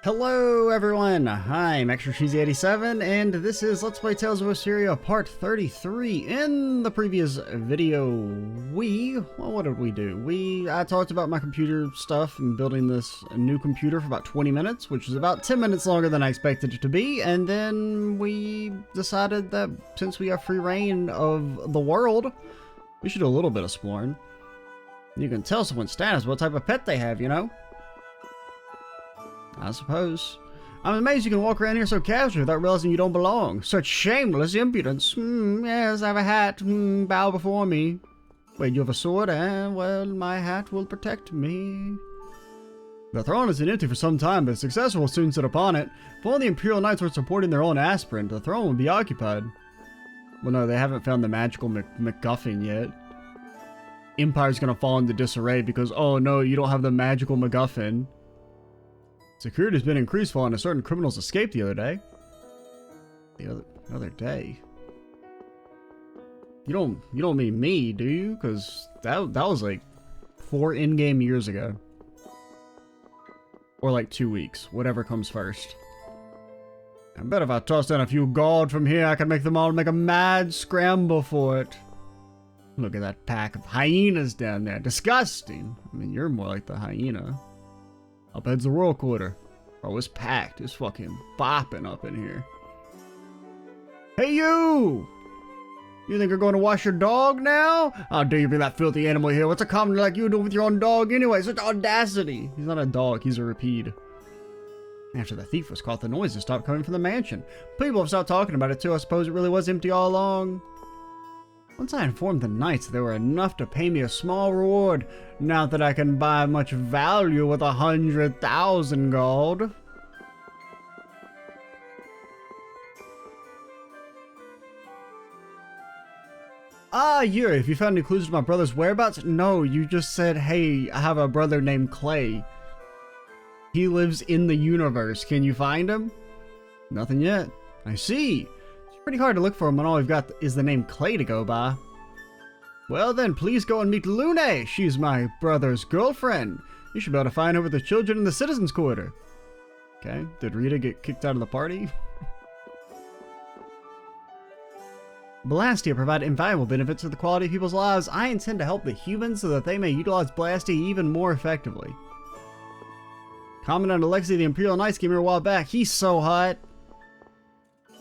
Hello everyone, I'm ExtraCheesy87 and this is Let's Play Tales of Vesperia Part 33. In the previous video, what did we do? I talked about my computer stuff and building this new computer for about 20 minutes, which is about 10 minutes longer than I expected it to be, and then we decided that since we have free reign of the world, we should do a little bit of exploring. You can tell someone's status what type of pet they have, you know? I suppose. I'm amazed you can walk around here so casually without realizing you don't belong. Such shameless impudence. Yes, I have a hat. Bow before me. Wait, you have a sword? Well, my hat will protect me. The throne has been empty for some time, but a successor will soon sit upon it. If only the Imperial Knights were supporting their own aspirant, the throne would be occupied. Well, no, they haven't found the magical MacGuffin yet. Empire's gonna fall into disarray because, oh no, you don't have the magical MacGuffin. Security has been increased following a certain criminal's escape the other day. The other day? You don't mean me, do you? Because that was like 4 in-game years ago. Or like 2 weeks, whatever comes first. I bet if I toss down a few gold from here, I can make them all make a mad scramble for it. Look at that pack of hyenas down there. Disgusting. I mean, you're more like the hyena. Up heads the royal quarter. Oh, it's packed. It's fucking bopping up in here. Hey, you! You think you're going to wash your dog now? How dare you bring that filthy animal here? What's a commoner like you doing with your own dog anyway? Such audacity! He's not a dog. He's a rapide. After the thief was caught, the noises stopped coming from the mansion. People have stopped talking about it too. I suppose it really was empty all along. Once I informed the knights they were enough to pay me a small reward, not that I can buy much value with 100,000 gold. Ah, Yuri, have you found any clues to my brother's whereabouts? No, you just said, hey, I have a brother named Clay. He lives in the universe. Can you find him? Nothing yet. I see. Pretty hard to look for him when all we've got is the name Clay to go by. Well then, please go and meet Lune. She's my brother's girlfriend. You should be able to find her with the children in the citizens' quarter. Okay, did Rita get kicked out of the party? Blastia provide invaluable benefits to the quality of people's lives. I intend to help the humans so that they may utilize Blastia even more effectively. Commandant Alexei the Imperial Knights came here a while back. He's so hot.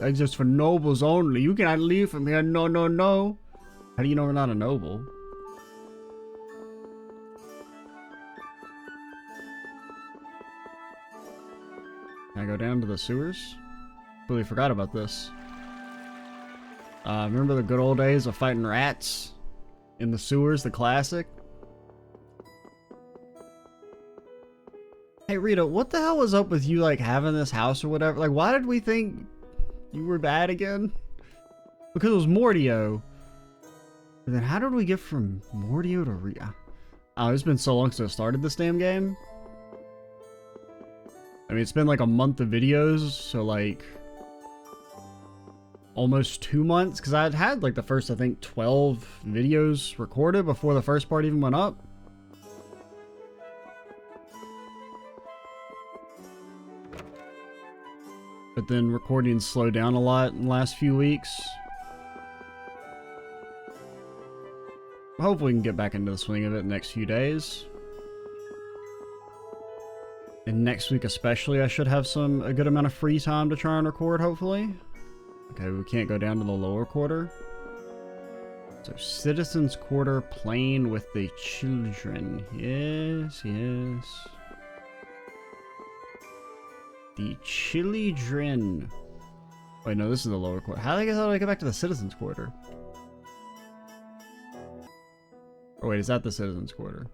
That's just for nobles only. You cannot leave from here. No, no, no. How do you know we're not a noble? Can I go down to the sewers? Completely forgot about this. Remember the good old days of fighting rats in the sewers, the classic? Hey Rita, what the hell was up with you like having this house or whatever? Like, why did we think you were bad again? Because it was Mordio. But then how did we get from Mordio to Rita? Oh, it's been so long since I started this damn game. I mean, it's been like a month of videos, so like almost 2 months, because I had like the first, I think, 12 videos recorded before the first part even went up. But then recording slowed down a lot in the last few weeks. Hopefully we can get back into the swing of it in the next few days. And next week especially, I should have a good amount of free time to try and record, hopefully. Okay, we can't go down to the lower quarter. So, Citizens Quarter playing with the children. Yes, yes. The children. Wait, no, this is the lower quarter. How do I get back to the Citizens Quarter? Oh wait, is that the Citizens Quarter?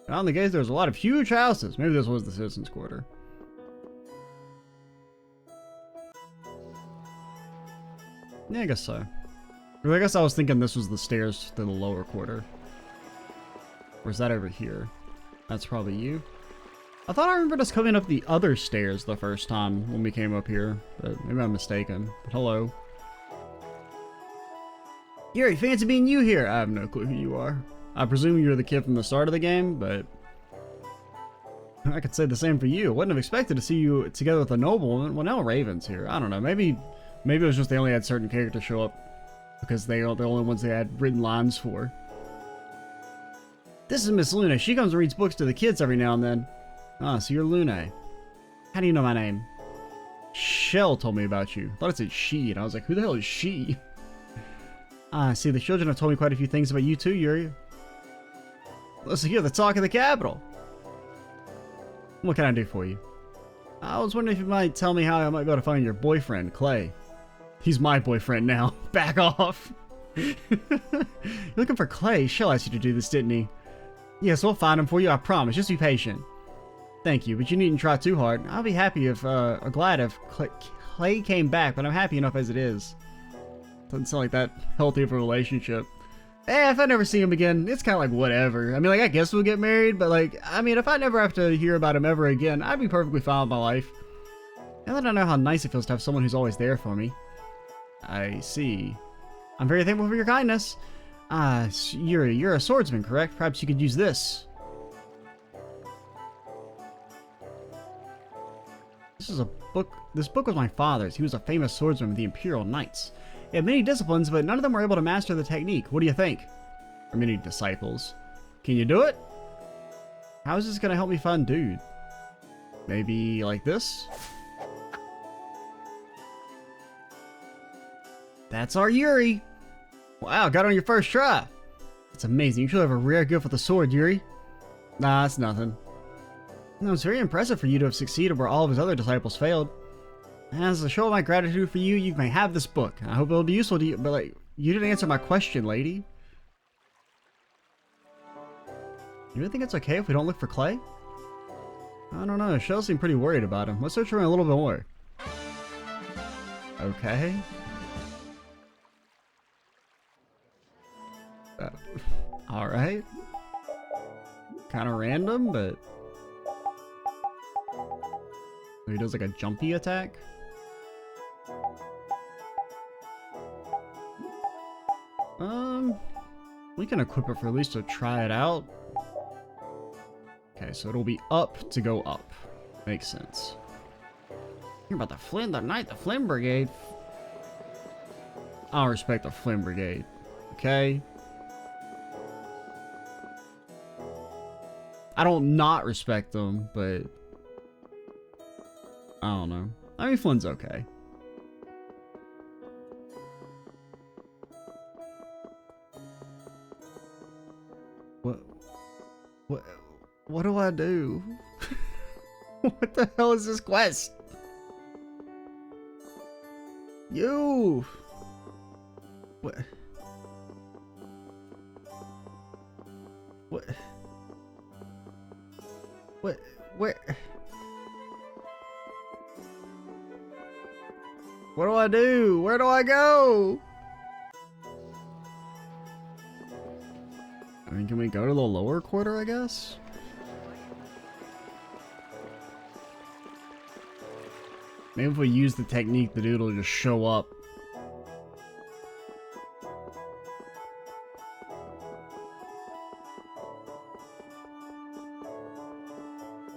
On the gates, there's a lot of huge houses. Maybe this was the Citizens Quarter. Yeah, I guess so. I guess I was thinking this was the stairs to the lower quarter. Or is that over here? That's probably you. I thought I remembered us coming up the other stairs the first time when we came up here, but maybe I'm mistaken. But hello. Yuri, fancy meeting you here. I have no clue who you are. I presume you're the kid from the start of the game, but I could say the same for you. Wouldn't have expected to see you together with a nobleman. Well, now Raven's here. I don't know. Maybe it was just they only had certain characters show up because they are the only ones they had written lines for. This is Miss Luna. She comes and reads books to the kids every now and then. Ah, so you're Luna. How do you know my name? Shell told me about you. I thought it said she, and I was like, who the hell is she? Ah, see, the children have told me quite a few things about you too, Yuri. Let's hear the talk of the capital. What can I do for you? I was wondering if you might tell me how I might be able to find your boyfriend, Clay. He's my boyfriend now. Back off. You're looking for Clay. Shell asked you to do this, didn't he? Yes, we'll find him for you, I promise. Just be patient. Thank you, but you needn't try too hard. I'll be happy if, or glad if Clay came back, but I'm happy enough as it is. Doesn't sound like that healthy of a relationship. If I never see him again, it's kind of like whatever. I mean, like, I guess we'll get married, but like, I mean, if I never have to hear about him ever again, I'd be perfectly fine with my life. And then I know how nice it feels to have someone who's always there for me. I see. I'm very thankful for your kindness. Yuri, you're a swordsman, correct? Perhaps you could use this. This is a book. This book was my father's. He was a famous swordsman with the Imperial Knights. He had many disciplines, but none of them were able to master the technique. What do you think? Or many disciples. Can you do it? How is this going to help me find dude? Maybe like this? That's our Yuri! Wow, got on your first try! That's amazing. You should have a rare gift with a sword, Yuri. Nah, it's nothing. No, it's very impressive for you to have succeeded where all of his other disciples failed. As a show of my gratitude for you, you may have this book. I hope it'll be useful to you, but like, you didn't answer my question, lady. You really think it's okay if we don't look for Clay? I don't know, Shell seemed pretty worried about him. Let's search for him a little bit more. Okay. Alright. Kind of random, but... he does like a jumpy attack? We can equip it for at least to try it out. Okay, so it'll be up to go up. Makes sense. Hear about the Flynn Brigade. I'll respect the Flynn Brigade. Okay? I don't not respect them, but... I don't know. I mean, Flynn's okay. What do I do? What the hell is this quest? You! What? What? What? Where? What do I do? Where do I go? I mean, can we go to the lower quarter, I guess? Maybe if we use the technique, the dude will just show up.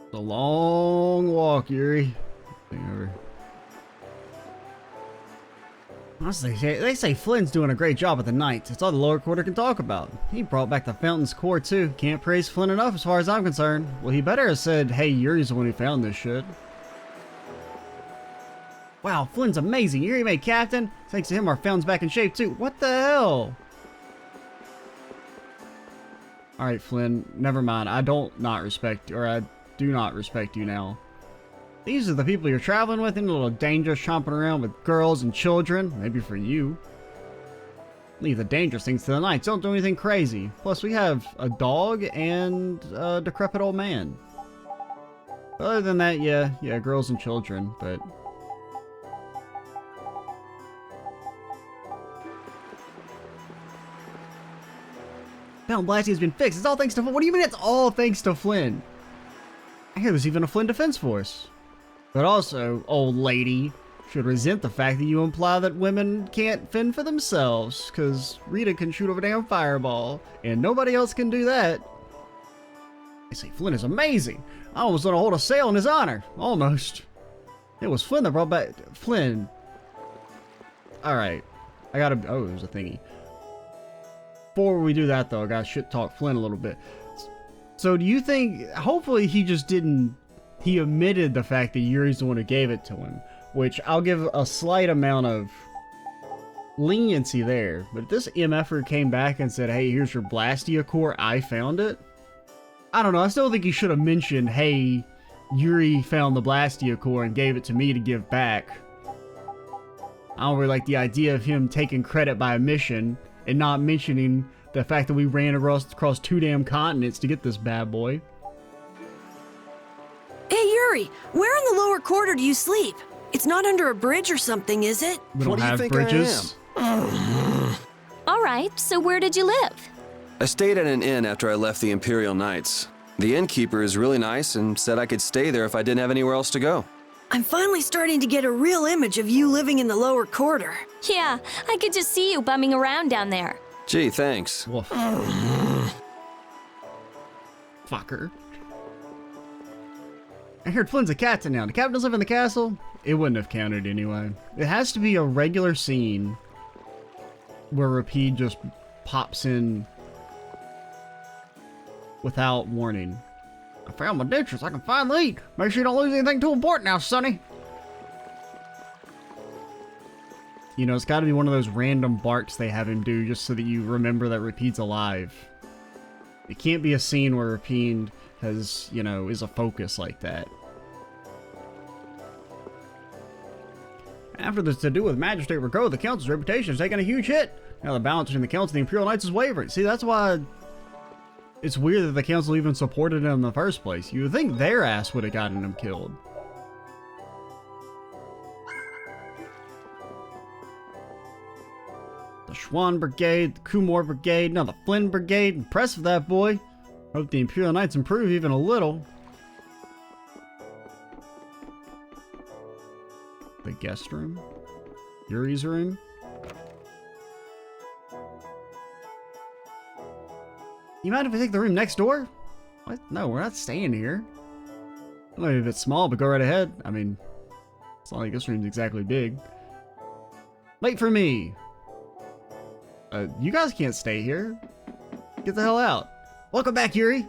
It's a long walk, Yuri. Honestly, they say Flynn's doing a great job at the Knights. It's all the lower quarter can talk about. He brought back the Fountain's Core too. Can't praise Flynn enough as far as I'm concerned. Well, he better have said, hey, Yuri's the one who found this shit. Wow, Flynn's amazing. Yuri made captain. Thanks to him, our Fountain's back in shape too. What the hell? Alright, Flynn, never mind. I don't not respect you, or I do not respect you now. These are the people you're traveling with, in a little dangerous, chomping around with girls and children. Maybe for you. Leave the dangerous things to the Knights. Don't do anything crazy. Plus, we have a dog and a decrepit old man. Other than that, yeah, girls and children, but... Fountain Blasting has been fixed. It's all thanks to Flynn. What do you mean it's all thanks to Flynn? I hear there's even a Flynn Defense Force. But also, old lady should resent the fact that you imply that women can't fend for themselves, because Rita can shoot off a damn fireball, and nobody else can do that. They say Flynn is amazing. I almost want to hold a sail in his honor. Almost. It was Flynn that brought back... Flynn. Alright. I gotta... Oh, there's a thingy. Before we do that, though, I gotta shit talk Flynn a little bit. So do you think... Hopefully he just didn't... He admitted the fact that Yuri's the one who gave it to him. Which I'll give a slight amount of leniency there. But if this MFer came back and said, hey, here's your Blastia core, I found it. I don't know. I still think he should have mentioned, hey, Yuri found the Blastia core and gave it to me to give back. I don't really like the idea of him taking credit by omission and not mentioning the fact that we ran across 2 damn continents to get this bad boy. Hey, Yuri, where in the lower quarter do you sleep? It's not under a bridge or something, is it? We don't have bridges. All right, so where did you live? I stayed at an inn after I left the Imperial Knights. The innkeeper is really nice and said I could stay there if I didn't have anywhere else to go. I'm finally starting to get a real image of you living in the lower quarter. Yeah, I could just see you bumming around down there. Gee, thanks. Woof. Fucker. I heard Flynn's a captain now. The captain doesn't live in the castle? It wouldn't have counted anyway. It has to be a regular scene where Rapide just pops in without warning. I found my dentures. I can finally eat. Make sure you don't lose anything too important now, Sonny. You know, it's got to be one of those random barks they have him do just so that you remember that Rapide's alive. It can't be a scene where Rapide has, you know, is a focus like that. After this to-do with Magistrate Rigaud, the Council's reputation has taken a huge hit. Now the balance between the Council and the Imperial Knights is wavering. See, that's why it's weird that the Council even supported him in the first place. You would think their ass would have gotten him killed. The Schwann Brigade, the Kumor Brigade, now the Flynn Brigade. Impressive, that boy. Hope the Imperial Knights improve even a little. The guest room? Yuri's room? You mind if I take the room next door? What? No, we're not staying here. I don't know if it's small, but go right ahead. I mean, it's not like this room's exactly big. Wait for me! You guys can't stay here. Get the hell out. Welcome back, Yuri.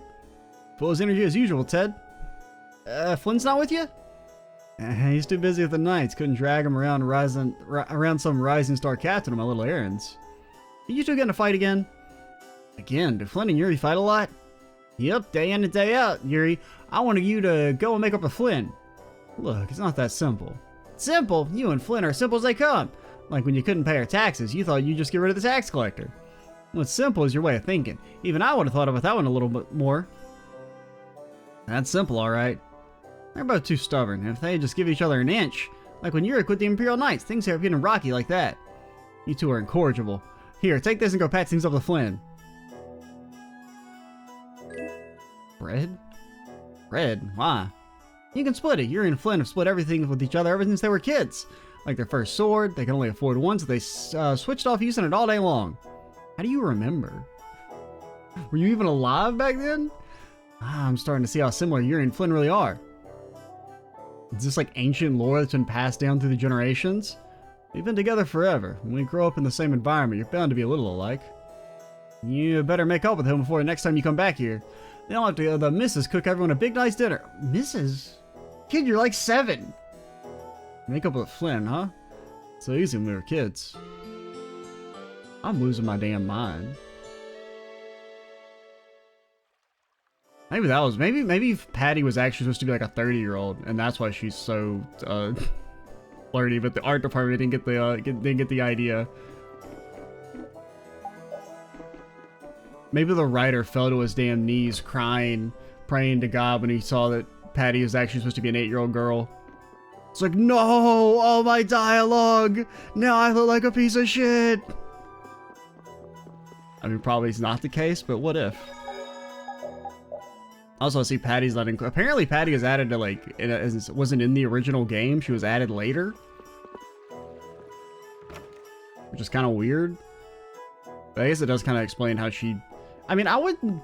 Full of energy as usual, Ted. Flynn's not with you? He's too busy with the Knights. Couldn't drag him around around some rising star captain on my little errands. Are you two getting to fight again? Again, do Flynn and Yuri fight a lot? Yep, day in and day out, Yuri. I wanted you to go and make up with Flynn. Look, it's not that simple. Simple? You and Flynn are simple as they come. Like when you couldn't pay our taxes, you thought you'd just get rid of the tax collector. What's simple is your way of thinking. Even I would have thought about that one a little bit more. That's simple, alright. They're both too stubborn, and if they just give each other an inch, like when Yuri quit the Imperial Knights, things are getting rocky like that. You two are incorrigible. Here, take this and go patch things up with Flynn. Bread? Bread? Why? You can split it. Yuri and Flynn have split everything with each other ever since they were kids. Like their first sword, they can only afford one, so they switched off using it all day long. How do you remember? Were you even alive back then? I'm starting to see how similar Yuri and Flynn really are. Is this like ancient lore that's been passed down through the generations? We've been together forever. When we grow up in the same environment, you're bound to be a little alike. You better make up with him before the next time you come back here. They don't have to the missus cook everyone a big nice dinner. Missus? Kid, you're like 7. Make up with Flynn, huh? So easy when we were kids. I'm losing my damn mind. Maybe that was maybe Patty was actually supposed to be like a 30-year-old, and that's why she's so flirty. But the art department didn't get the idea. Maybe the writer fell to his damn knees, crying, praying to God when he saw that Patty was actually supposed to be an 8-year-old girl. It's like, no, all my dialogue. Now I look like a piece of shit. I mean, probably it's not the case, but what if? Also, I see Patty's not in. Apparently, Patty was added to like wasn't in the original game. She was added later, which is kind of weird. But I guess it does kind of explain how she. I mean, I wouldn't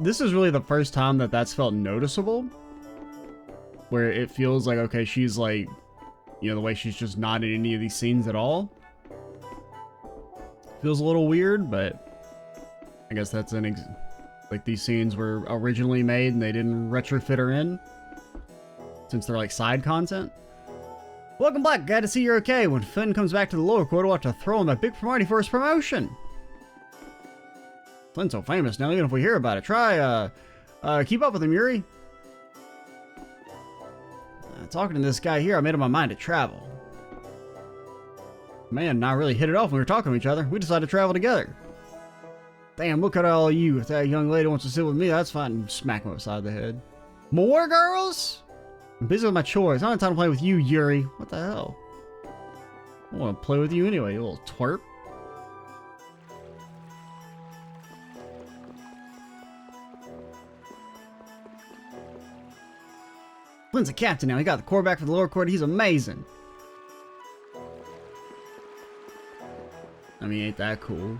this is really the first time that that's felt noticeable. Where it feels like, okay, she's like, you know, the way she's just not in any of these scenes at all. Feels a little weird, but I guess that's like these scenes were originally made and they didn't retrofit her in. Since they're like side content. Welcome back, glad to see you're okay. When Finn comes back to the lower quarter, we'll have to throw him a big party for his promotion. Finn's so famous now, even if we hear about it. Try, keep up with him, Yuri. Talking to this guy here, I made up my mind to travel. Man and I really hit it off when we were talking to each other. We decided to travel together. Damn, look at all you. If that young lady wants to sit with me, that's fine. Smack him upside the head. More girls? I'm busy with my chores. I don't have time to play with you, Yuri. What the hell? I want to play with you anyway, you little twerp. Flynn's a captain now. He got the quarterback for the lower quarter. He's amazing. I mean, ain't that cool?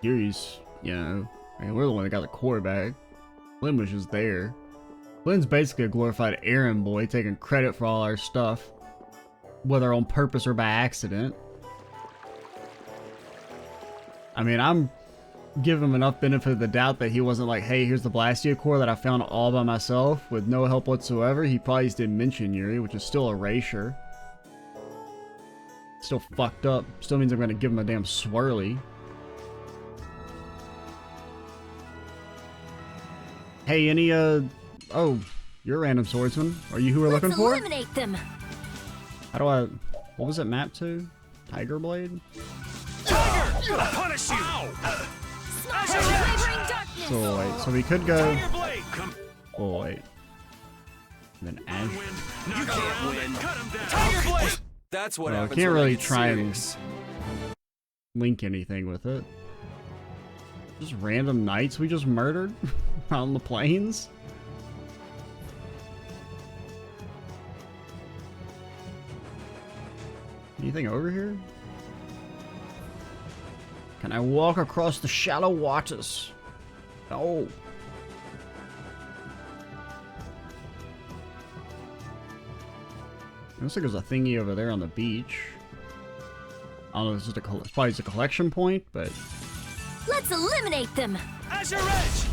Yuri's, you know, I mean, we're the one that got the quarterback. Flynn was just there. Flynn's basically a glorified errand boy, taking credit for all our stuff, whether on purpose or by accident. I mean, I'm giving him enough benefit of the doubt that he wasn't like, hey, here's the Blastia core that I found all by myself with no help whatsoever. He probably just didn't mention Yuri, which is still erasure. Still fucked up. Still means I'm going to give him a damn swirly. Hey, any, oh, you're a random swordsman. Are you who we're looking for? Let's eliminate them. How do I, what was it mapped to? Tiger Blade? Tiger! I'll punish you! So wait, so we could go, Tiger Blade! Come oh wait. And then Ash. you can't win. Cut him down. Tiger Blade! That's what Well, I happens. can't when I really get try serious. and link anything with it. Just random knights we just murdered out on the plains. Anything over here? Can I walk across the shallow waters? No. Looks like there's a thingy over there on the beach. I don't know if it's just it's probably just a collection point, but Let's eliminate them. Azure Edge!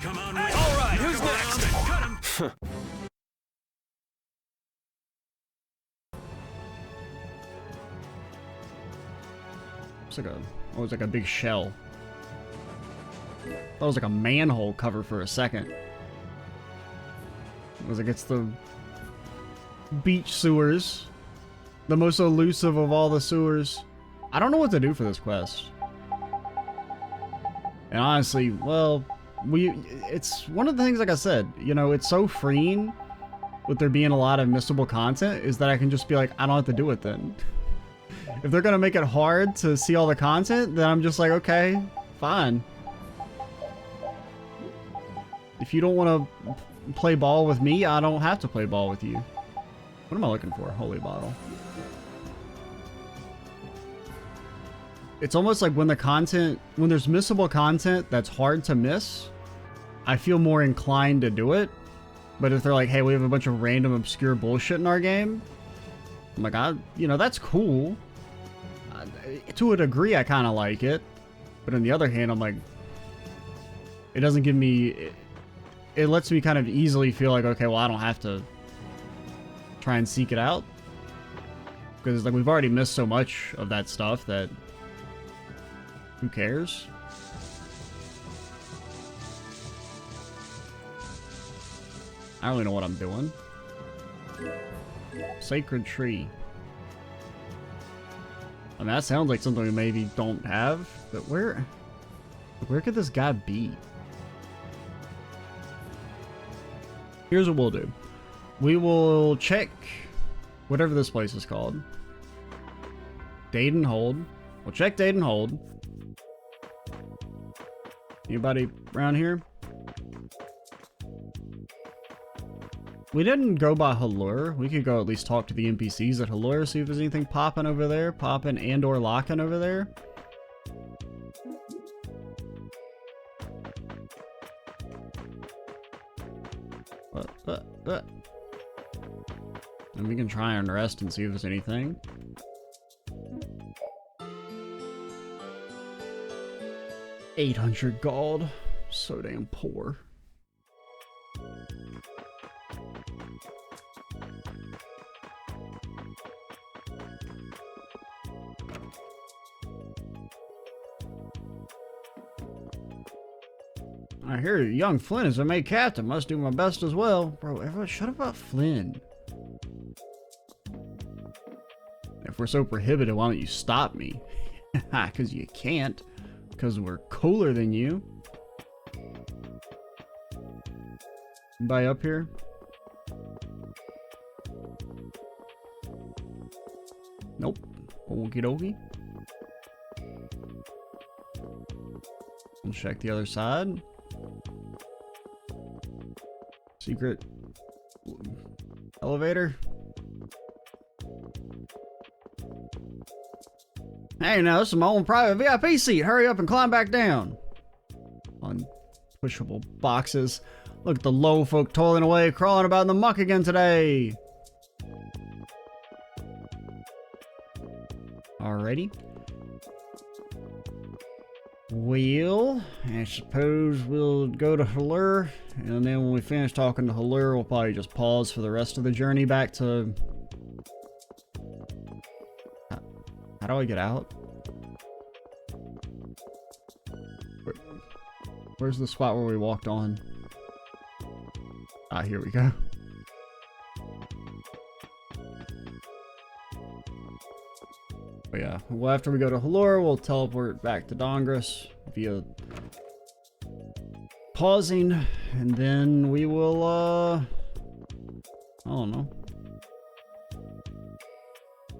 Come on, Red. All right, who's next? Cut him. it's like a, oh, it's like a big shell. That was like a manhole cover for a second. It was like it's the beach sewers. The most elusive of all the sewers. I don't know what to do for this quest. And honestly, well, it's one of the things, like I said, you know, it's so freeing with there being a lot of missable content is that I can just be like, I don't have to do it then. If they're gonna make it hard to see all the content, then I'm just like, okay, fine. If you don't want to play ball with me, I don't have to play ball with you. What am I looking for? Holy bottle. It's almost like when the content, when there's missable content that's hard to miss, I feel more inclined to do it. But if they're like, hey, we have a bunch of random obscure bullshit in our game, I'm like, you know, that's cool. To a degree, I kind of like it. But on the other hand, I'm like, it doesn't give me, it lets me kind of easily feel like, okay, well, I don't have to try and seek it out. Because like we've already missed so much of that stuff that who cares? I don't really know what I'm doing. Sacred tree. I mean, that sounds like something we maybe don't have, but where could this guy be? Here's what we'll do. We will check whatever this place is called. Date and hold. We'll check date and hold. Anybody around here? We didn't go by Halure. We could go at least talk to the NPCs at Halure, see if there's anything popping over there. Popping and or locking over there. And we can try and rest and see if there's anything. $800 gold. So damn poor. I hear young Flynn is a made captain. Must do my best as well. Bro, everyone shut up about Flynn. If we're so prohibited, why don't you stop me? Because you can't. Because we're cooler than you. Anybody up here? Nope. Okie dokie. And check the other side. Secret elevator. Hey, now this is my own private VIP seat. Hurry up and climb back down. Unpushable boxes. Look at the low folk toiling away, crawling about in the muck again today. Alrighty. Well, I suppose we'll go to Halur, and then when we finish talking to Halur, we'll probably just pause for the rest of the journey back to... How do I get out? Where's the spot where we walked on? Ah, here we go. But yeah, well, after we go to Halur, we'll teleport back to Dongris via pausing, and then we will, I don't know.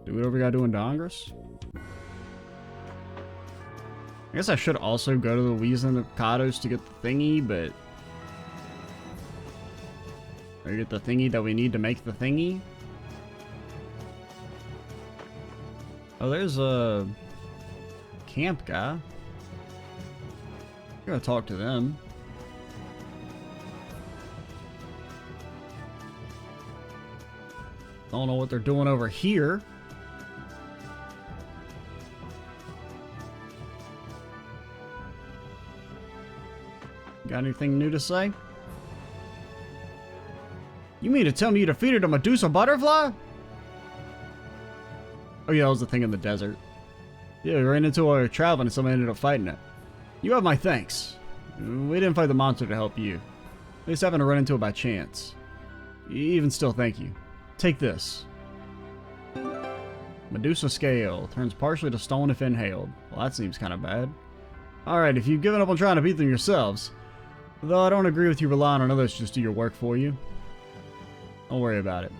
Do whatever we gotta do in Dongris. I guess I should also go to the Weazen of Kados to get the thingy, but... Or get the thingy that we need to make the thingy. Oh, there's a camp guy. I'm gonna talk to them. Don't know what they're doing over here. Got anything new to say? You mean to tell me you defeated a Medusa butterfly? Oh yeah, that was the thing in the desert. Yeah, we ran into it while we were traveling and somebody ended up fighting it. You have my thanks. We didn't fight the monster to help you. We just happened to run into it by chance. Even still, thank you. Take this. Medusa scale. Turns partially to stone if inhaled. Well, that seems kind of bad. Alright, if you've given up on trying to beat them yourselves. Though I don't agree with you relying on others to just do your work for you. Don't worry about it.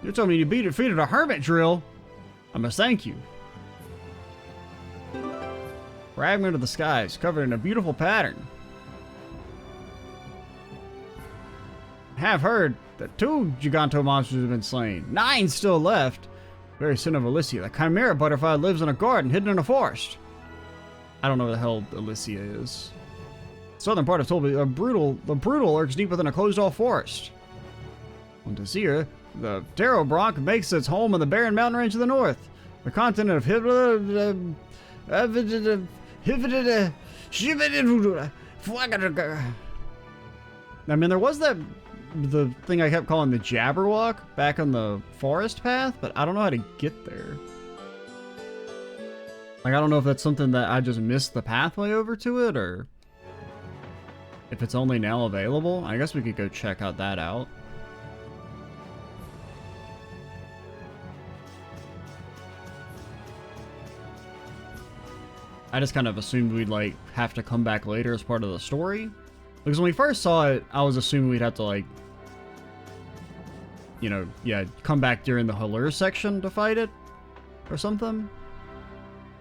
You're telling me you defeated a hermit drill? I must thank you. Fragment of the skies, covered in a beautiful pattern. I have heard that 2 Giganto monsters have been slain. 9 still left. Very son of Elysia, the chimera butterfly lives in a garden hidden in a forest. I don't know where the hell Elysia is. Southern part of Tolby, the brutal lurks deep within a closed-off forest. On Desir, the Darrowbronc makes its home in the barren mountain range to the north. The continent of I mean, there was the thing I kept calling the Jabberwock back on the forest path, but I don't know how to get there. Like, I don't know if that's something that I just missed the pathway over to it, or if it's only now available. I guess we could go check that out. I just kind of assumed we'd, like, have to come back later as part of the story. Because when we first saw it, I was assuming we'd have to, like, you know, yeah, come back during the Halur section to fight it, or something.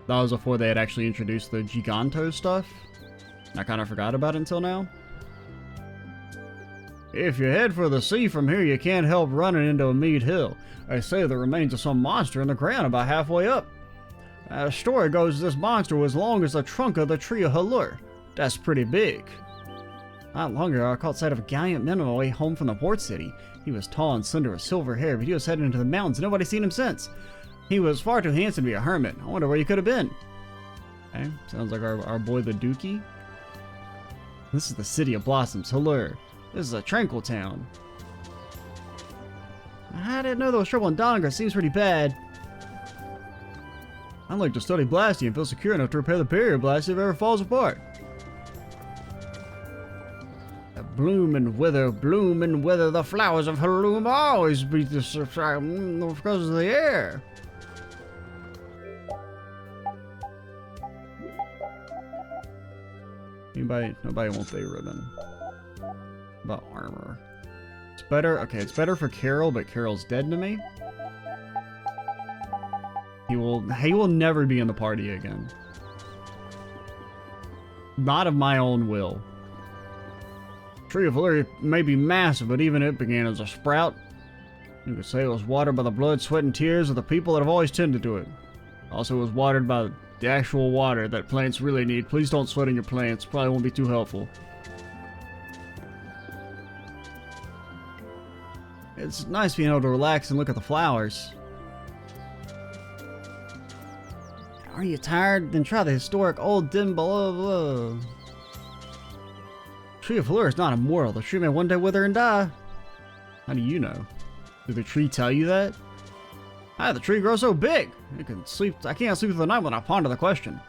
That was before they had actually introduced the Giganto stuff. I kind of forgot about it until now. If you head for the sea from here, you can't help running into a mead hill. They say the remains of some monster in the ground about halfway up. The story goes this monster was long as the trunk of the tree of Halur. That's pretty big. Not long ago, I caught sight of a gallant man on my way home from the port city. He was tall and slender with silver hair, but he was headed into the mountains and nobody's seen him since. He was far too handsome to be a hermit. I wonder where he could have been. Okay, sounds like our boy the Dookie. This is the city of blossoms, Halure. This is a tranquil town. I didn't know there was trouble in Donga. Seems pretty bad. I'd like to study blasting and feel secure enough to repair the barrier blast if it ever falls apart. Bloom and wither, the flowers of Halure always be because of the air. Nobody wants a ribbon. About armor. It's better, okay, it's better for Carol, but Carol's dead to me. He will never be in the party again. Not of my own will. Tree of Halure may be massive, but even it began as a sprout. You could say it was watered by the blood, sweat, and tears of the people that have always tended to it. Also, it was watered by the actual water that plants really need. Please don't sweat on your plants. Probably won't be too helpful. It's nice being able to relax and look at the flowers. Are you tired? Then try the historic old dim blah blah. Tree of Halure is not immortal. The tree may one day wither and die. How do you know? Did the tree tell you that? How did the tree grow so big? It can sleep. I can't sleep through the night when I ponder the question.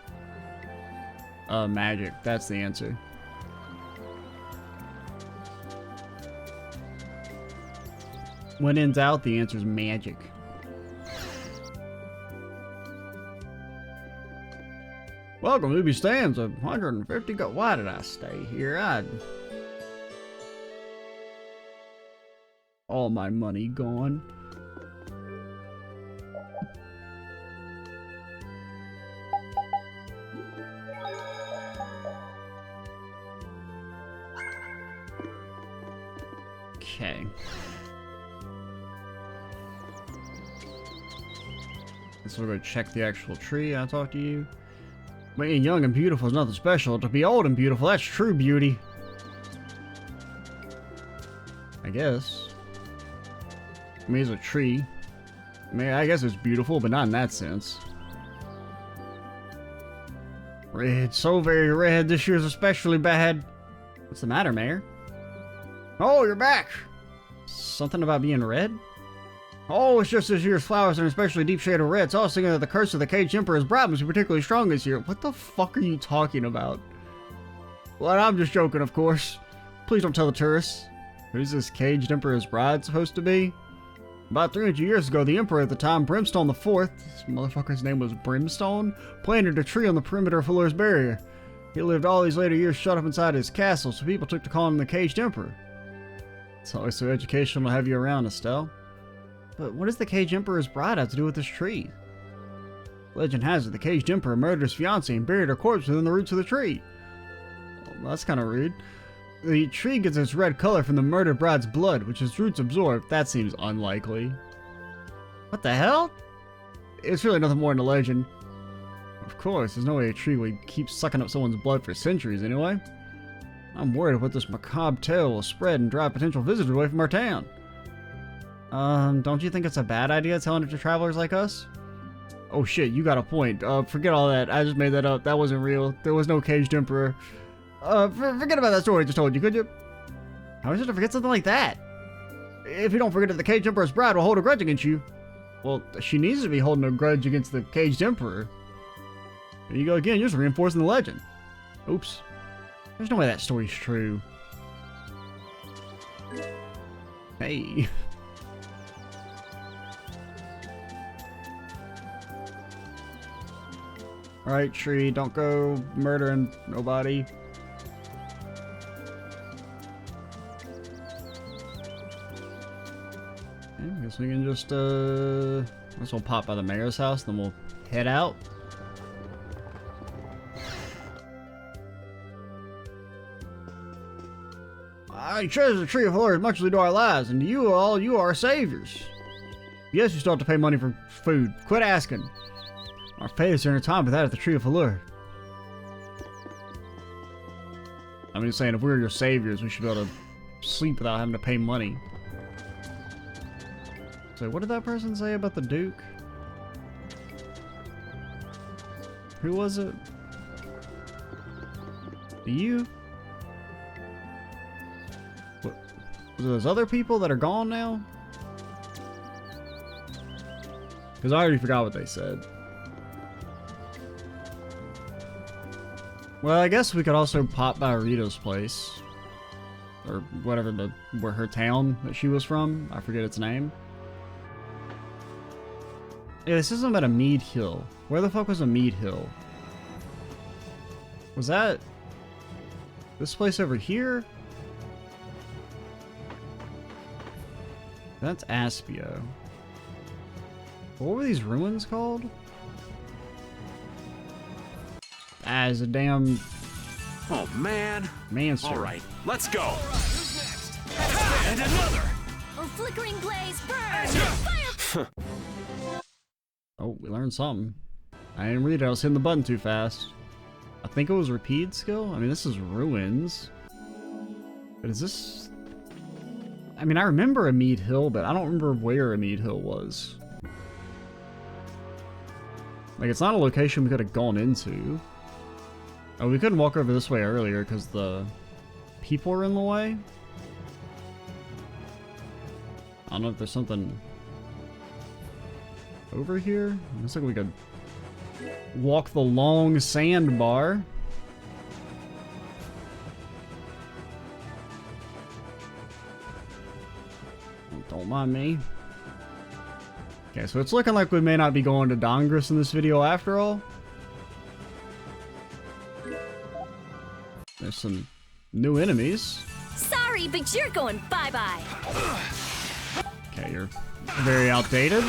Magic. That's the answer. When in doubt, the answer is magic. Welcome, Ruby Stands. 150 go. Why did I stay here? All my money gone. Okay. So we're going to check the actual tree. I'll talk to you. Being young and beautiful is nothing special. To be old and beautiful, that's true beauty. I guess. I mean, it's a tree. I mean, I guess it's beautiful, but not in that sense. Red, so very red. This year's especially bad. What's the matter, Mayor? Oh, you're back! Something about being red? Oh, it's just this year's flowers are an especially deep shade of red. It's all thinking that the curse of the Caged Emperor's bride must be particularly strong this year. What the fuck are you talking about? Well, I'm just joking, of course. Please don't tell the tourists. Who's this Caged Emperor's bride supposed to be? About 300 years ago, the Emperor at the time, Brimstone IV, this motherfucker's name was Brimstone, planted a tree on the perimeter of Halure's barrier. He lived all these later years shut up inside his castle, so people took to calling him the Caged Emperor. It's always so educational to have you around, Estelle. But what does the Caged Emperor's bride have to do with this tree? Legend has it the Caged Emperor murdered his fiancée and buried her corpse within the roots of the tree. Well, that's kind of rude. The tree gets its red color from the murdered bride's blood, which its roots absorb. That seems unlikely. What the hell? It's really nothing more than a legend. Of course, there's no way a tree would keep sucking up someone's blood for centuries anyway. I'm worried about this macabre tale will spread and drive potential visitors away from our town. Don't you think it's a bad idea telling it to travelers like us? Oh shit, you got a point. Forget all that. I just made that up. That wasn't real. There was no Caged Emperor. Forget about that story I just told you, could you? How is it to forget something like that? If you don't forget that the Caged Emperor's bride will hold a grudge against you. Well, she needs to be holding a grudge against the Caged Emperor. There you go again, you're just reinforcing the legend. Oops. There's no way that story's true. Hey. Alright, tree, don't go murdering nobody. Okay, I guess we can just, guess we'll pop by the mayor's house, then we'll head out. I treasure the Tree of Halure as much as we do our lives, and to you all, you are saviors. Yes, you still have to pay money for food. Quit asking. Our fates are in a time without at the Tree of Halure. I'm just saying, if we're your saviors, we should be able to sleep without having to pay money. So what did that person say about the Duke? Who was it? You? What? Was it those other people that are gone now? Because I already forgot what they said. Well, I guess we could also pop by Rita's place. Or whatever where her town that she was from. I forget its name. Yeah, this isn't about a Mead Hill. Where the fuck was a Mead Hill? Was that this place over here? That's Aspio. What were these ruins called? As a damn... Oh, man. Mancer. All right, let's go. Who's next? And another. Oh, flickering blaze, burn! Fire! Oh, we learned something. I didn't read it, I was hitting the button too fast. I think it was repeat skill? I mean, this is ruins. But is this... I mean, I remember a Mead Hill, but I don't remember where a Mead Hill was. Like, it's not a location we could have gone into. Oh, we couldn't walk over this way earlier because the people were in the way. I don't know if there's something over here. Looks like we could walk the long sandbar. Don't mind me. Okay, so it's looking like we may not be going to Dongris in this video after all. There's some new enemies. Sorry, but you're going bye-bye. Okay, you're very outdated.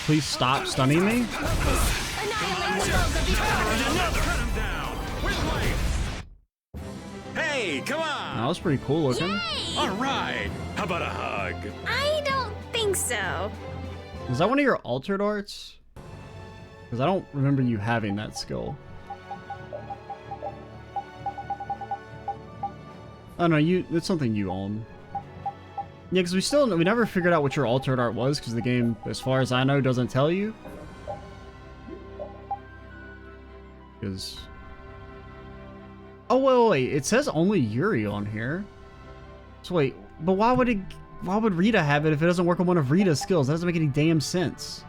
Please stop stunning me. Annihilate the Volga before And another. Cut him down. With life. Hey, come on. That was pretty cool looking. Yay! All right. How about a hug? I don't think so. Is that one of your altered arts? Because I don't remember you having that skill. Oh no, it's something you own. Yeah, because we never figured out what your altered art was, because the game, as far as I know, doesn't tell you. Because... Oh, wait, it says only Yuri on here. So wait, but why would Rita have it if it doesn't work on one of Rita's skills? That doesn't make any damn sense.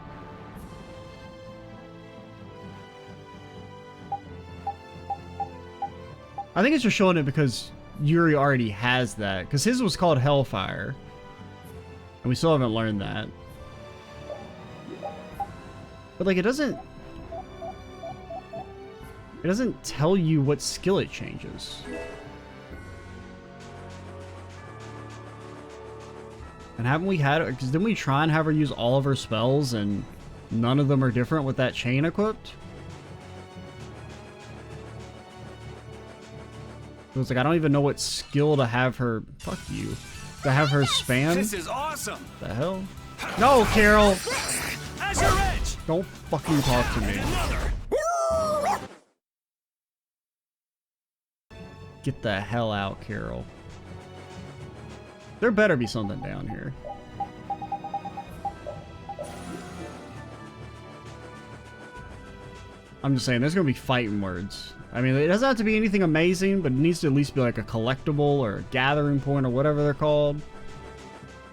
I think it's just showing it because Yuri already has that, because his was called Hellfire. And we still haven't learned that. But like, it doesn't tell you what skill it changes. And haven't we had it? Because didn't we try and have her use all of her spells and none of them are different with that chain equipped? So it's like, I don't even know what skill to have her... Fuck you. To have her spam? This is awesome. The hell? No, Carol! Azure Edge. Don't fucking talk to me. Another. Get the hell out, Carol. There better be something down here. I'm just saying, there's gonna be fighting words. I mean, it doesn't have to be anything amazing, but it needs to at least be like a collectible or a gathering point or whatever they're called.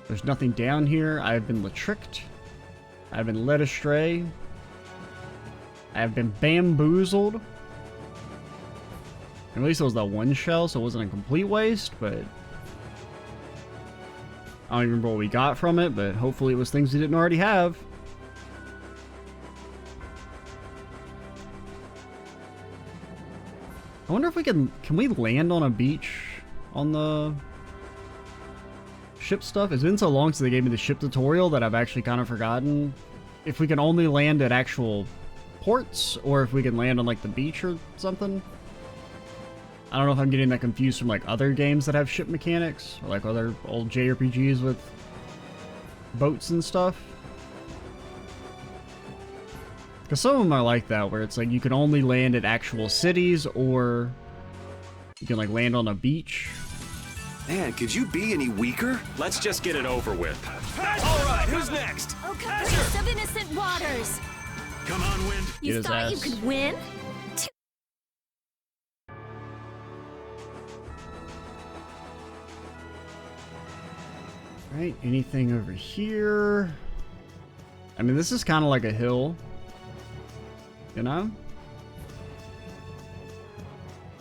There's nothing down here. I've been tricked. I've been led astray. I've been bamboozled. At least it was that one shell, so it wasn't a complete waste, but... I don't even remember what we got from it, but hopefully it was things we didn't already have. I wonder if we can we land on a beach on the ship stuff? It's been so long since they gave me the ship tutorial that I've actually kind of forgotten if we can only land at actual ports or if we can land on like the beach or something. I don't know if I'm getting that confused from like other games that have ship mechanics or like other old JRPGs with boats and stuff. Because some of them are like that, where it's like you can only land at actual cities or You can like land on a beach. Man, could you be any weaker? Let's just get it over with. All right, who's next? Oh, Prince of Innocent Waters! Come on, Wind. Get You his thought you ass. could win? Right, anything over here? I mean, this is kind of like a hill. You know?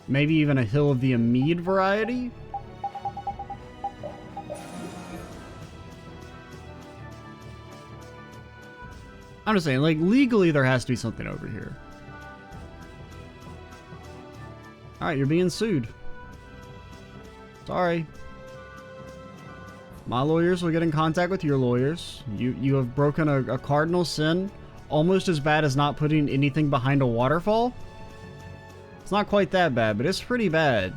Maybe even a hill of the Amid variety? I'm just saying, like, legally there has to be something over here. Alright, you're being sued. Sorry. My lawyers will get in contact with your lawyers. You have broken a cardinal sin, almost as bad as not putting anything behind a waterfall. It's not quite that bad, but it's pretty bad.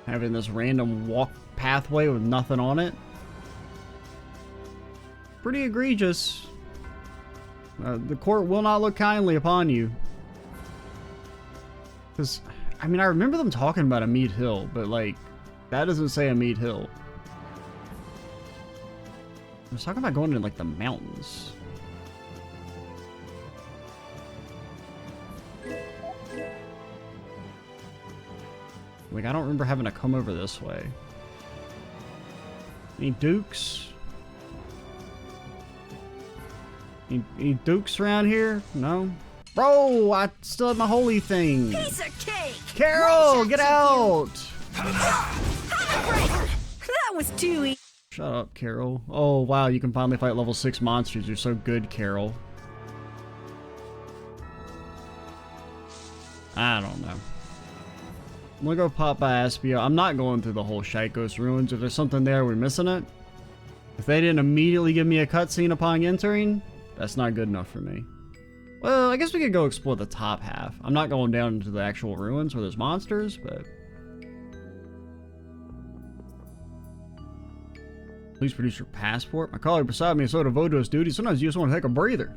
Having this random walk pathway with nothing on it. Pretty egregious. The court will not look kindly upon you. Because, I mean, I remember them talking about Amid Hill, but, like, that doesn't say Amid Hill. I was talking about going to, like, the mountains. Like, I don't remember having to come over this way. Any dukes? Any dukes around here? No? Bro, I still have my holy thing. Piece of cake! Carol, get out! That was too easy. Shut up, Carol. Oh, wow, you can finally fight level 6 monsters. You're so good, Carol. I don't know. I'm gonna go pop by Aspia. I'm not going through the whole Shikos ruins. If there's something there, we're missing it. If they didn't immediately give me a cutscene upon entering, that's not good enough for me. Well, I guess we could go explore the top half. I'm not going down into the actual ruins where there's monsters, but... Please produce your passport. My colleague beside me is so devoted to his duty, sometimes you just want to take a breather.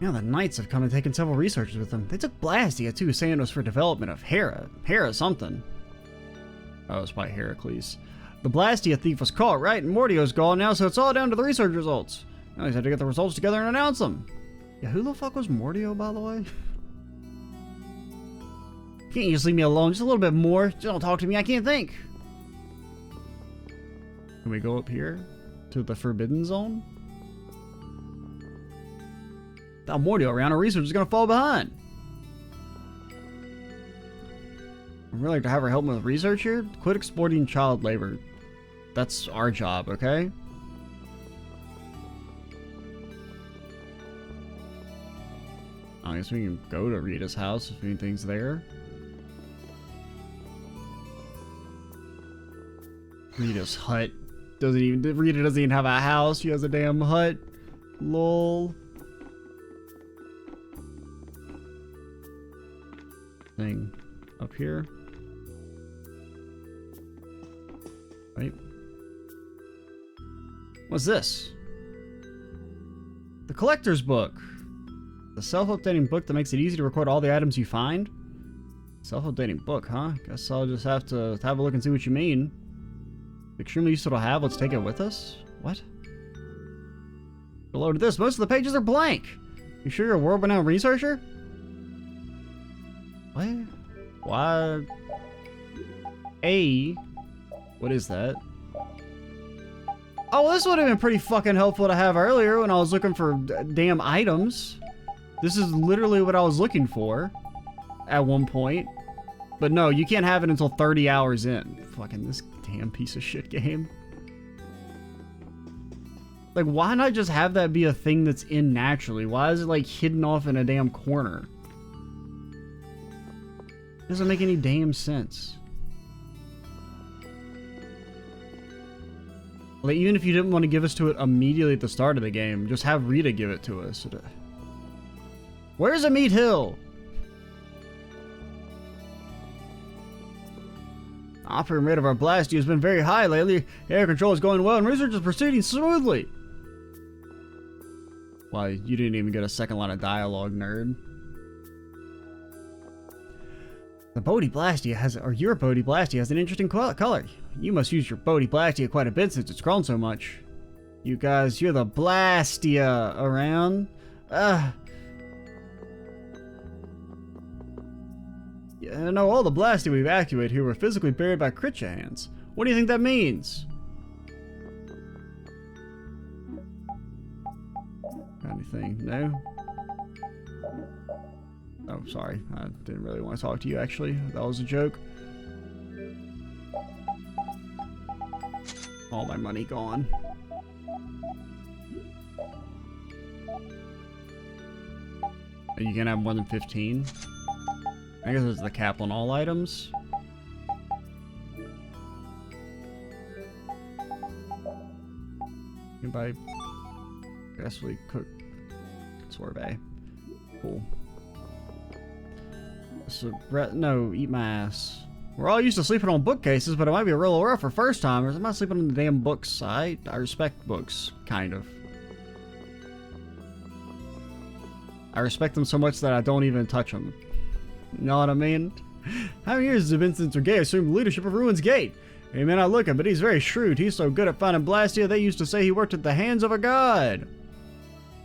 Yeah, the Knights have come and taken several researchers with them. They took Blastia too, saying it was for development of Hera. Hera something. Oh, it's by Heracles. The Blastia thief was caught, right? And Mordio's gone now, so it's all down to the research results. Now he's had to get the results together and announce them. Yeah, who the fuck was Mordio, by the way? Can't you just leave me alone just a little bit more? Just don't talk to me, I can't think. Can we go up here? To the Forbidden Zone? Without Mordio around, our research is gonna fall behind. I'd really like to have her help me with research here. Quit exploiting child labor. That's our job, okay? I guess we can go to Rita's house if anything's there. Rita's hut. Rita doesn't even have a house. She has a damn hut. Lol. Thing up here. Wait. What's this? The collector's book. The self-updating book that makes it easy to record all the items you find. Self-updating book, huh? Guess I'll just have to have a look and see what you mean. Extremely useful to have. Let's take it with us. What? Below to this, most of the pages are blank. You sure you're a world-renowned researcher? What? Why? What is that? Oh, well, this would have been pretty fucking helpful to have earlier when I was looking for damn items. This is literally what I was looking for at one point. But no, you can't have it until 30 hours in. Fucking this damn piece of shit game. Like, why not just have that be a thing that's in naturally? Why is it, like, hidden off in a damn corner? Doesn't make any damn sense. Like, even if you didn't want to give us to it immediately at the start of the game, just have Rita give it to us. Where's Amid Hill? Operating rate of our Blastia has been very high lately. Air control is going well and research is proceeding smoothly. Why, you didn't even get a second line of dialogue, nerd. The Bodhi Blastia has, or your Bodhi Blastia has an interesting color. You must use your Bodhi Blastia quite a bit since it's grown so much. You guys, you're the Blastia around. Yeah, no, all the Blastia we evacuated here were physically buried by Critcha hands. What do you think that means? Anything? No? Oh, sorry. I didn't really want to talk to you, actually. That was a joke. All my money gone. You can have more than 15. I guess it's the cap on all items. You can buy successfully cooked sorbet. Cool. So, no, eat my ass. We're all used to sleeping on bookcases, but it might be a real rough for first timers. I'm not sleeping on the damn books. I respect books, kind of. I respect them so much that I don't even touch them. You know what I mean? How many years has it been since Sergei assumed leadership of Ruin's Gate? He may not look it, but he's very shrewd. He's so good at finding Blastia, they used to say he worked at the hands of a god.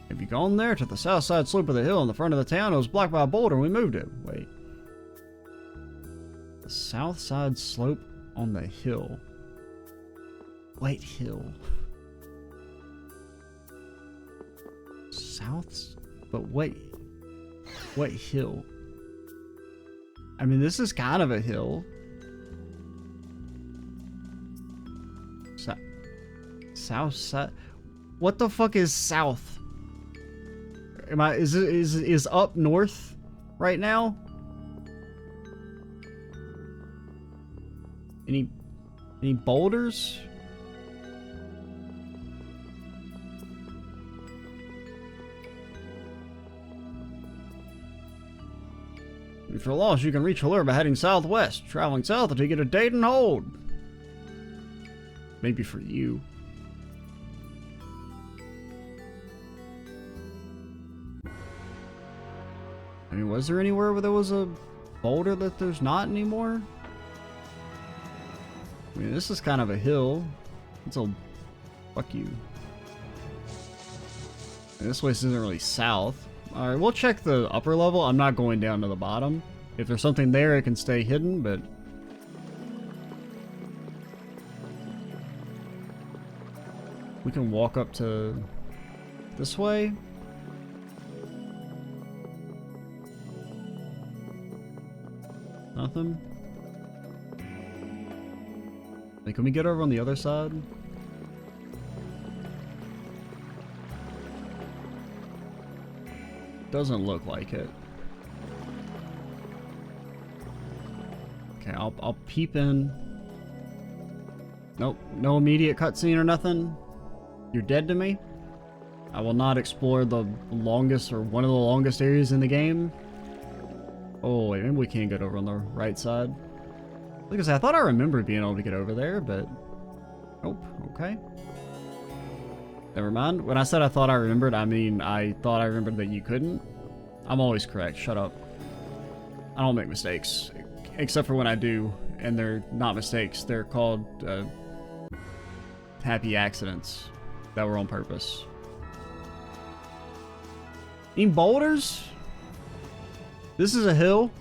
Have you gone there? To the south side slope of the hill in the front of the town. It was blocked by a boulder and we moved it. Wait. The south side slope on the hill. Wait, hill. South? But wait. What hill? I mean, this is kind of a hill. South side? What the fuck is south? Is up north right now? Any boulders? If you're lost, you can reach Halur by heading southwest. Traveling south until you get a date and hold. Maybe for you. I mean, was there anywhere where there was a boulder that there's not anymore? I mean, this is kind of a hill. It's a... Fuck you. And this place isn't really south. Alright, we'll check the upper level. I'm not going down to the bottom. If there's something there, it can stay hidden, but... We can walk up to... this way? Nothing? Like, can we get over on the other side? Doesn't look like it. Okay, I'll peep in. Nope, no immediate cutscene or nothing. You're dead to me. I will not explore the longest or one of the longest areas in the game. Oh wait, maybe we can get over on the right side. Like I said, I thought I remembered being able to get over there, but nope. Okay. Never mind. When I said I thought I remembered, I mean I thought I remembered that you couldn't. I'm always correct. Shut up. I don't make mistakes. Except for when I do, and they're not mistakes. They're called happy accidents that were on purpose. Any boulders? This is a hill.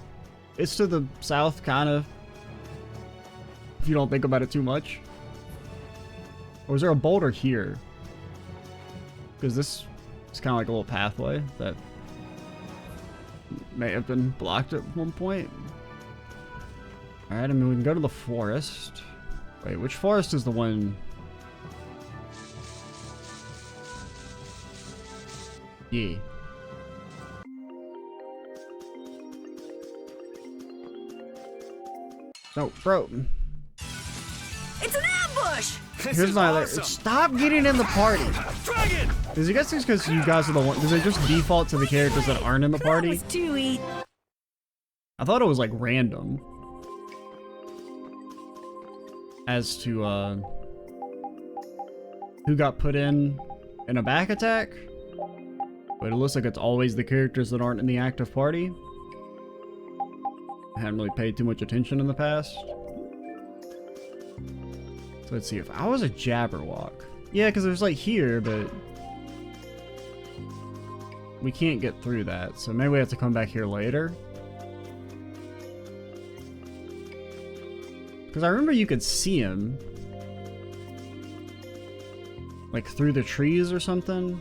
It's to the south, kind of. If you don't think about it too much. Or is there a boulder here? Because this is kind of like a little pathway that may have been blocked at one point. Alright, I mean, we can go to the forest. Wait, which forest is the one? Yeah. No, bro. It's an ambush! Here's my other. Stop getting in the party. Dragon! Is it guess it's because you guys are the one? Does it just default to the characters that aren't in the party? That was too easy. I thought it was like random. As to who got put in a back attack? But it looks like it's always the characters that aren't in the active party. I hadn't really paid too much attention in the past. So let's see, if I was a Jabberwock. Yeah, because there's like here, but we can't get through that. So maybe we have to come back here later. Because I remember you could see him. Like through the trees or something.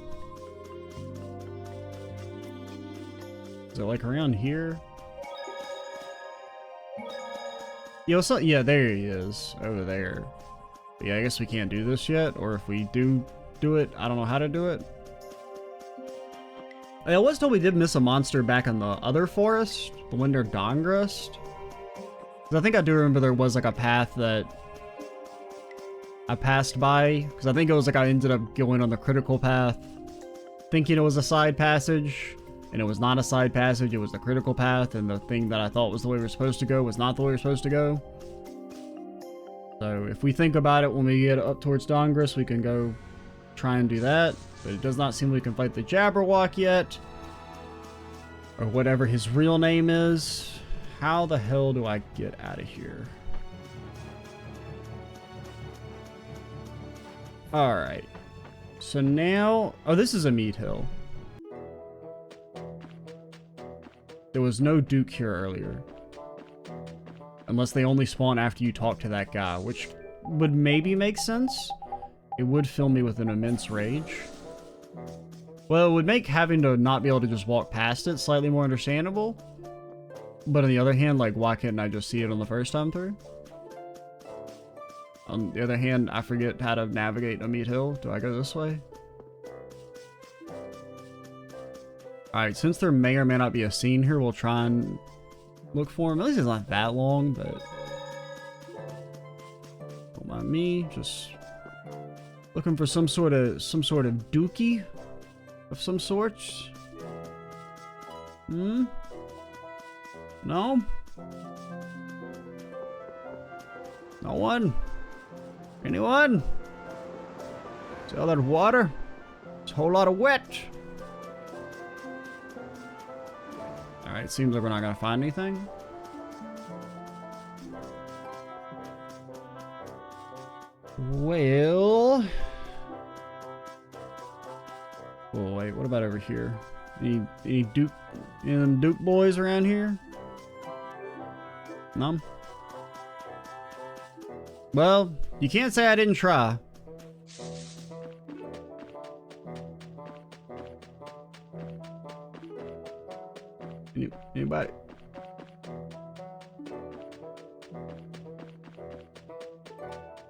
Is it like around here? Yeah, what's up? Yeah, there he is. Over there. But yeah, I guess we can't do this yet. Or if we do it, I don't know how to do it. I was told we did miss a monster back in the other forest. The Winter Dawngrust. Because I think I do remember there was like a path that I passed by. Because I think it was like I ended up going on the critical path. Thinking it was a side passage. And it was not a side passage, it was the critical path, and the thing that I thought was the way we were supposed to go was not the way we were supposed to go. So if we think about it when we get up towards Dawngrust, we can go try and do that. But it does not seem we can fight the Jabberwock yet. Or whatever his real name is. How the hell do I get out of here? Alright. So now... Oh, this is a meat hill. There was no Duke here earlier. Unless they only spawn after you talk to that guy, which would maybe make sense. It would fill me with an immense rage. Well, it would make having to not be able to just walk past it slightly more understandable. But on the other hand, like, why couldn't I just see it on the first time through? On the other hand, I forget how to navigate a meat hill. Do I go this way? Alright, since there may or may not be a scene here, we'll try and look for him. At least it's not that long, but... Don't mind me, just... looking for some sort of dookie of some sorts. Hmm? No? No one? Anyone? See all that water? It's a whole lot of wet. Alright, seems like we're not gonna find anything. Well... Oh, wait, what about over here? Any Duke, any of them Duke boys around here? No? Well, you can't say I didn't try. Anybody?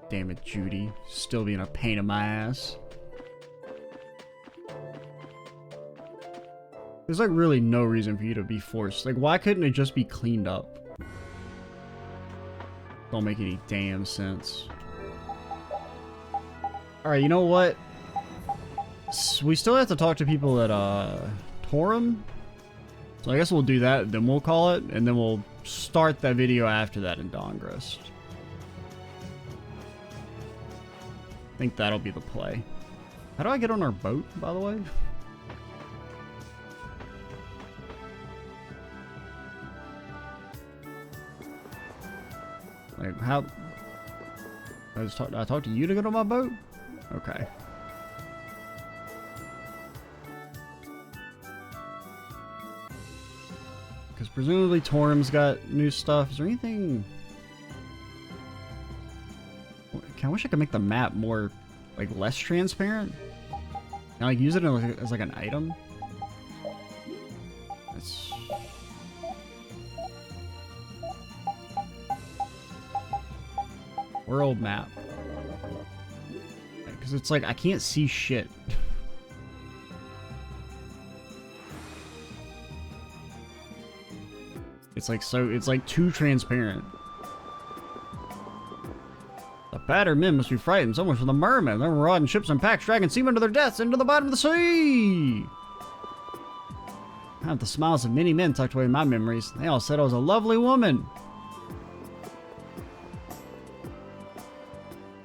Damn it, Judy. Still being a pain in my ass. There's like really no reason for you to be forced. Like, why couldn't it just be cleaned up? Don't make any damn sense. Alright, you know what? We still have to talk to people at Torum. So I guess we'll do that, then we'll call it, and then we'll start that video after that in Dawngrust. I think that'll be the play. How do I get on our boat, by the way? Like, how... I talked to you to get on my boat? Okay. Because presumably Torum's got new stuff. Is there anything... I wish I could make the map more, like, less transparent. Can I, like, use it as like an item? That's... World map. Because it's like, I can't see shit. It's like it's like too transparent. The battered men must be frightened so much for the mermen. They're marauding ships and packs, dragging seamen to their deaths into the bottom of the sea. I have the smiles of many men tucked away in my memories. They all said I was a lovely woman.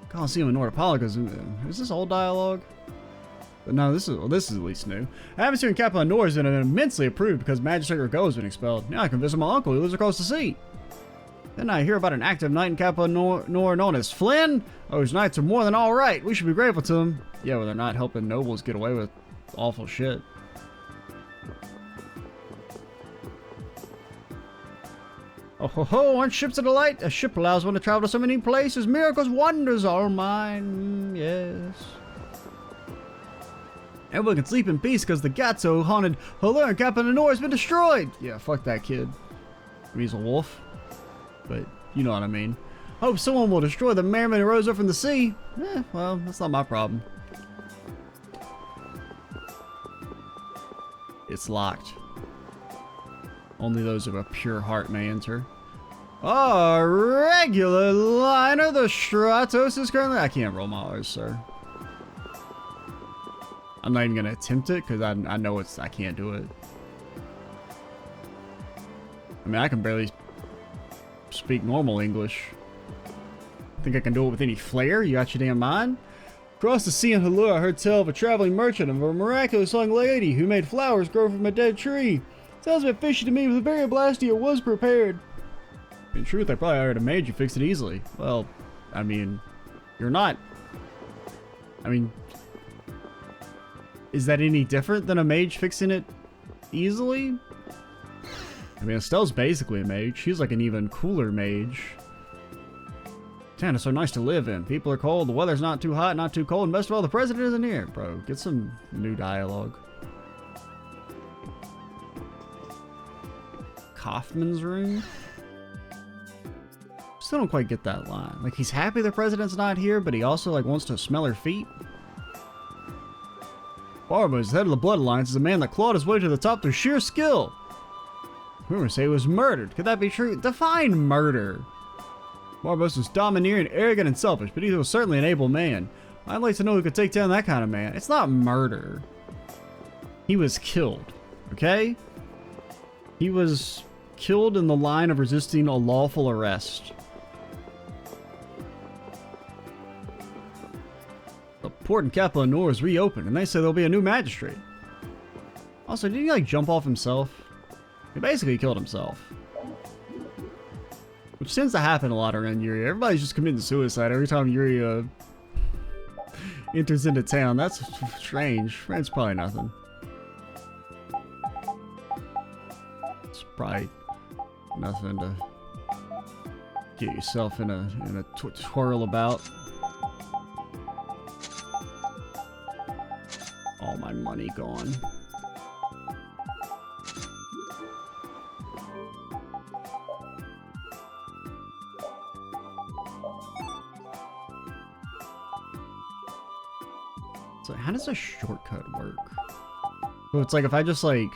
Coliseum in Nordopolis. Is this old dialogue? But no, this is at least new. Atmosphere in Capital Nor has been immensely improved because Magistrate Rigaud has been expelled. Now I can visit my uncle who lives across the sea. Then I hear about an active knight in Capital Nor known as Flynn. Oh, his knights are more than all right. We should be grateful to them. Yeah, well, they're not helping nobles get away with awful shit. Oh ho ho, aren't ships a delight? A ship allows one to travel to so many places. Miracles, wonders, all mine. Yes. Everyone can sleep in peace because the Gatso haunted Halur and Capital Nor has been destroyed. Yeah, fuck that kid. I mean, he's a wolf. But you know what I mean. Hope someone will destroy the merman who rose up from the sea. Well, that's not my problem. It's locked. Only those of a pure heart may enter. Oh, regular liner. The Stratos is currently... I can't roll my R's, sir. I'm not even going to attempt it because I know I can't do it. I mean, I can barely speak normal English. Think I can do it with any flair? You got your damn mind? Across the sea in Halur, I heard tell of a traveling merchant of a miraculous young lady who made flowers grow from a dead tree. Sounds a bit fishy to me, but the very blastia was prepared. In truth, I probably hired a mage who fixed it easily. Well, I mean, you're not. I mean, is that any different than a mage fixing it easily? I mean, Estelle's basically a mage. She's like an even cooler mage. Town is so nice to live in. People are cold, the weather's not too hot, not too cold, and best of all, the president isn't here. Bro, get some new dialogue. Kaufman's room? Still don't quite get that line. Like, he's happy the president's not here, but he also, like, wants to smell her feet. Barbo's head of the Blood Alliance is a man that clawed his way to the top through sheer skill. Rumors say he was murdered. Could that be true? Define murder. Barbos was domineering, arrogant, and selfish, but he was certainly an able man. I'd like to know who could take down that kind of man. It's not murder. He was killed, okay? He was killed in the line of resisting a lawful arrest. The port in Capital Nor is reopened, and they say there'll be a new magistrate. Also, did he, like, jump off himself? He basically killed himself. Which tends to happen a lot around Yuri. Everybody's just committing suicide every time Yuri enters into town. That's strange. That's probably nothing. It's probably nothing to get yourself in a twirl about. All my money gone. So how does a shortcut work? So it's like if I just like...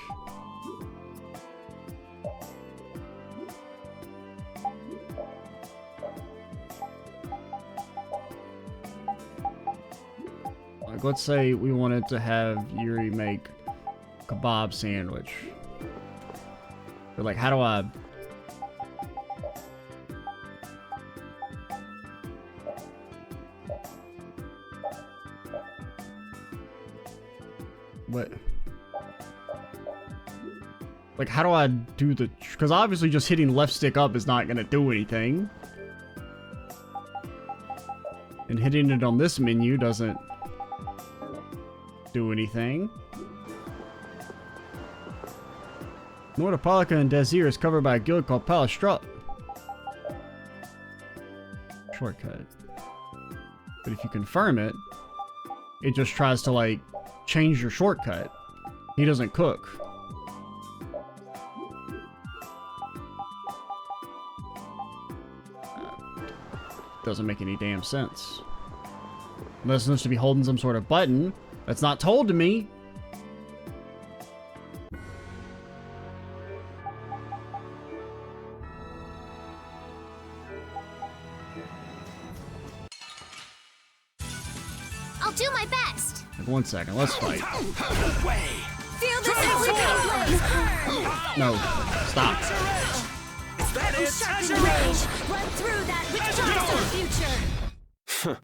Like let's say we wanted to have Yuri make a kebab sandwich. But like how do I... What? Like, how do I do the... Because obviously just hitting left stick up is not going to do anything. And hitting it on this menu doesn't do anything. Nordopolica and Desir is covered by a guild called Palestrut. Shortcut. But if you confirm it, it just tries to, like, change your shortcut. He doesn't cook. Doesn't make any damn sense. Unless I'm supposed to be holding some sort of button that's not told to me. I'll do my best. Like, 1 second, let's fight. Feel this every power. No, stop. I'm sharp in rage. Run through that which drives our future.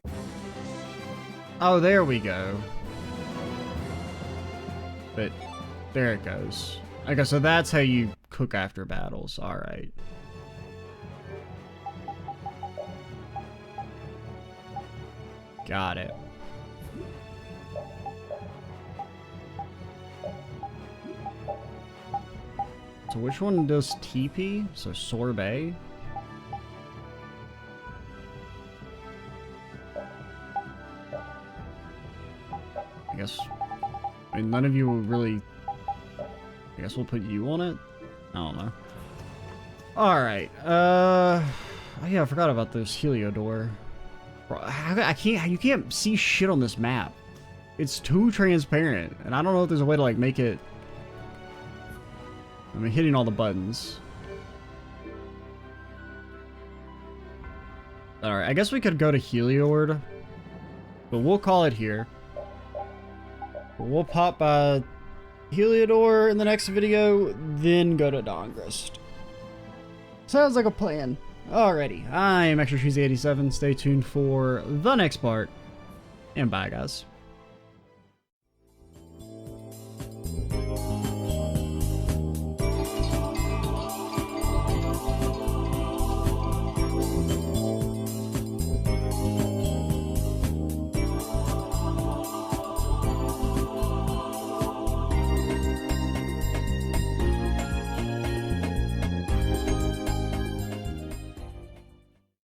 Oh, there we go. But there it goes. Okay, so that's how you cook after battles. Alright. Got it. So which one does TP? So sorbet? I guess... I mean, none of you will really... I guess we'll put you on it? I don't know. Alright, oh yeah, I forgot about this Heliodor. Bro, you can't see shit on this map. It's too transparent, and I don't know if there's a way to, like, make it... I'm hitting all the buttons. Alright, I guess we could go to Heliord, but we'll call it here. We'll pop by Heliodor in the next video, then go to Dongrist. Sounds like a plan. Alrighty, I am Extra Cheesy 87. Stay tuned for the next part, and bye, guys.